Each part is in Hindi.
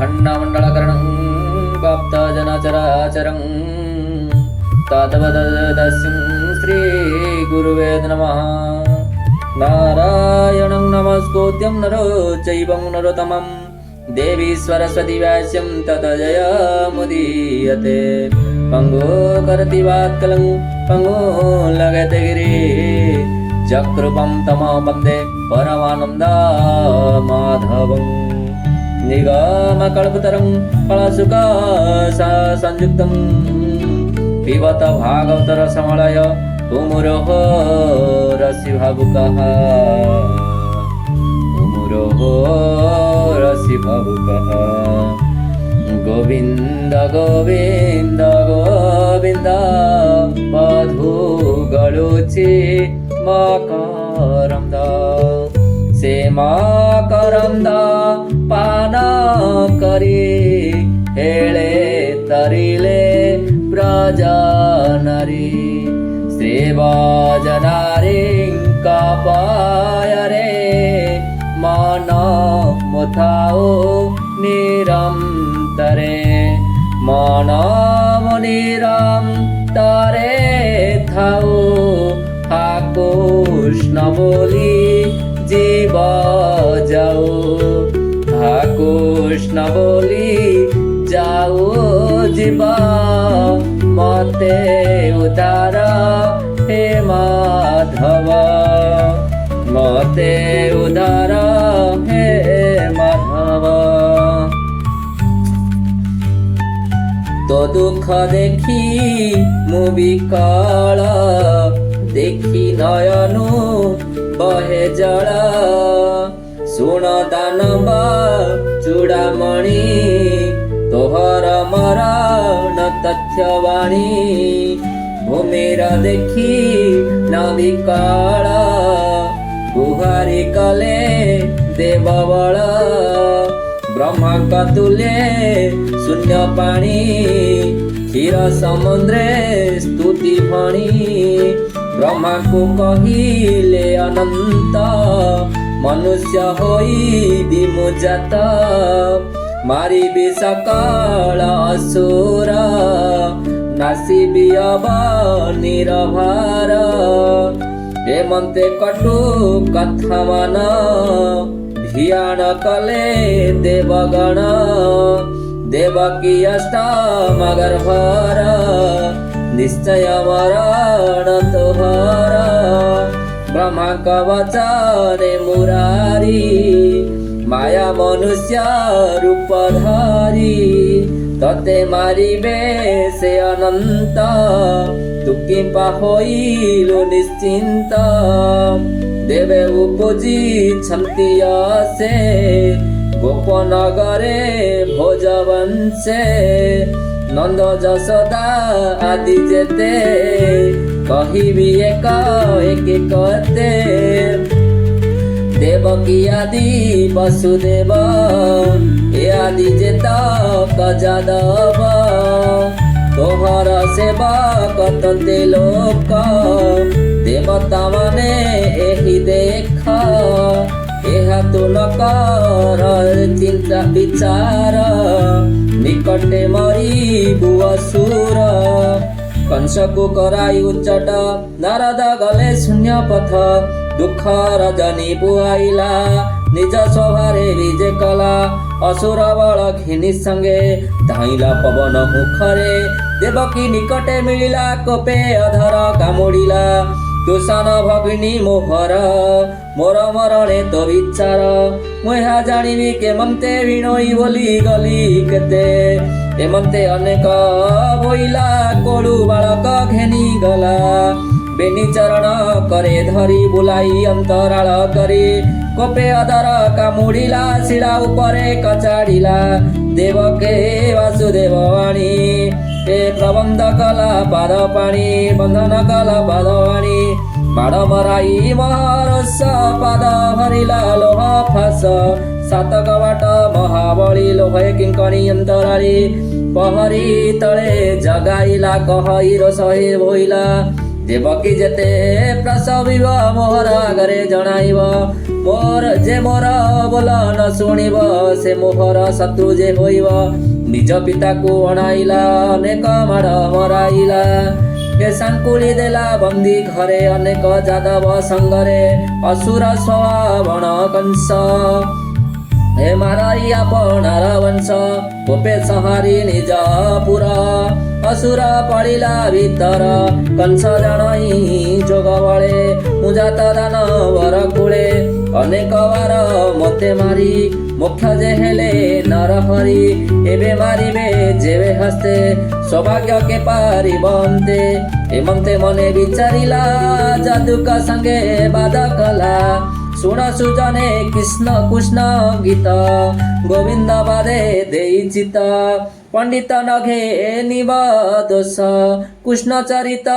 खण्डमण्डलकरणं भक्तजनचराचरं तद्वदस्यं श्रीगुरुवे नमः। नारायणं नमस्कृत्यं नरो चैवं नरोत्तमं देवी सरस्वती व्यासं ततो जयमुदीरये। पंगो करति वाक्कलं पंगो लगते गिरिं चक्रपं तमो वन्दे परमानन्दमाधवं। निगमकल्पतरुं फलशुकसंयुक्तं पिबत भागवतरसमलय मुमुरोः रसिभावुकः रसिभावुकः। गोविन्द गोविन्द गोविन्द पधुगळुछि मकरन्द से मकरन्द पान करी हेळे तरिले ब्रजनारी। श्रीब्रजनारीं कपाय रे मन मुथाओ निरन्तरे। मन निरन्तरे थाओ हा कृष्ण बोली जीव जाओ। हा कृष्ण बोली जाओ जीव मते उद्धार हे माधव। मते उद्धार हे माधव। तो दुख देखी मु विकल देखी नयनु बहे जल। सुन दानव चूड़ामणि तोहर मरण तथ्यवाणी। भूमिर देखी न विकल गुहारी कले देवबल। ब्रह्मा कतुले शून्य पाणी क्षीर समुद्रे स्तुति फणी। ब्रह्मा को कहिले अनंत मनुष्य होई विमुजात। मारिबि सकल असुर नासिबि अब निरभार। हेमन्ते कटु कथा मान धियान कले देवगण। देवकी अष्टमगर्भर निश्चय मरण तोहर। ब्रह्मा कवचने मुरारी माया मनुष्य रूप धारी। तते मारिबे से अनंत तु किंपा होइलु निश्चिंत। देवे उपजी छन्ति असे गोपनगरे भोजवंशे। नंद जशोदा आदि जेते कहिबि एक एक कते। देवकी आदि वसुदेव ए आदि जेतक जादव। तोहर सेवक तते लोक देवता माने एहि देख। एहा तु न कर चिंता विचार निकटे मरिबु असुर। कंस को कराई उच्चट नारद गले शून्य पथ। दुख रजनी बुआइला निज स्वभारे विजय कला। असुर बल घिनी संगे धाइला पवन मुखरे। देवकी निकटे मिलिला कोपे अधर कामुड़िला। तुसान भगिनी मोहर मोर मरणे तो विचार। मुहा जानिबि केमन्ते विनोई बोली गली केते। एमन्ते अनेक बोइला कोलु बालक घेनी गला। बेनी चरण करे धरी बुलाई अंतराल करी। कोपे अधर कामुड़िला शिरा उपरे कचाड़िला। देवके वासुदेव वाणी ए प्रबंध कला पाद पाणी। बंधन कला पाद वाणी माड़ मराई महरस पाद भरिला लोह फास। सातक बाट महाबली लोहे किंकणी अंतरारी। पहरी तले जगाइला कहईर सहे बोइला। देवकी जेते प्रसविब मोहर आगरे जणाइब मोर बोल न शुणिब से मोहर शत्रु जे होइब निज पिता को अणाइला अनेक माड़ मराइला ए सांकुली देला बंदी घरे अनेक जादव संगरे असुर स्वभावण कंस हे माराई आपणार वंश गोपे संहारी निज पुर असुर पड़िला भीतर कंस जणई जोग बळे मुजात दानवर कूळे अनेक बार मते मारी मुख्य जे हेले नरहरि एबे मारिबे जेबे हस्ते सौभाग्य के पारिबन्ते हेमन्ते मने विचारिला जादुका संगे बाध कला शुण सुजने कृष्ण कृष्ण गीत गोविंद बादे देई चित पंडित नघे निब दोष कृष्ण चरित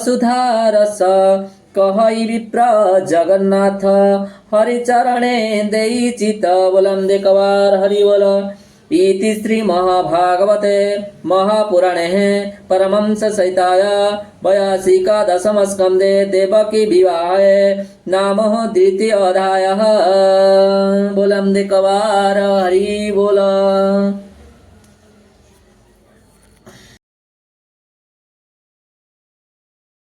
सुधारस कहई विप्र जगन्नाथ हरिचरणे देई चित बोलम देखवार हरि बोल इति श्री महाभागवते महापुराणे परमहंस संहिताय 82 दशम स्कंदे देवकी विवाहे नाम द्वितीय अध्यायः बोलम देखवार हरि बोल।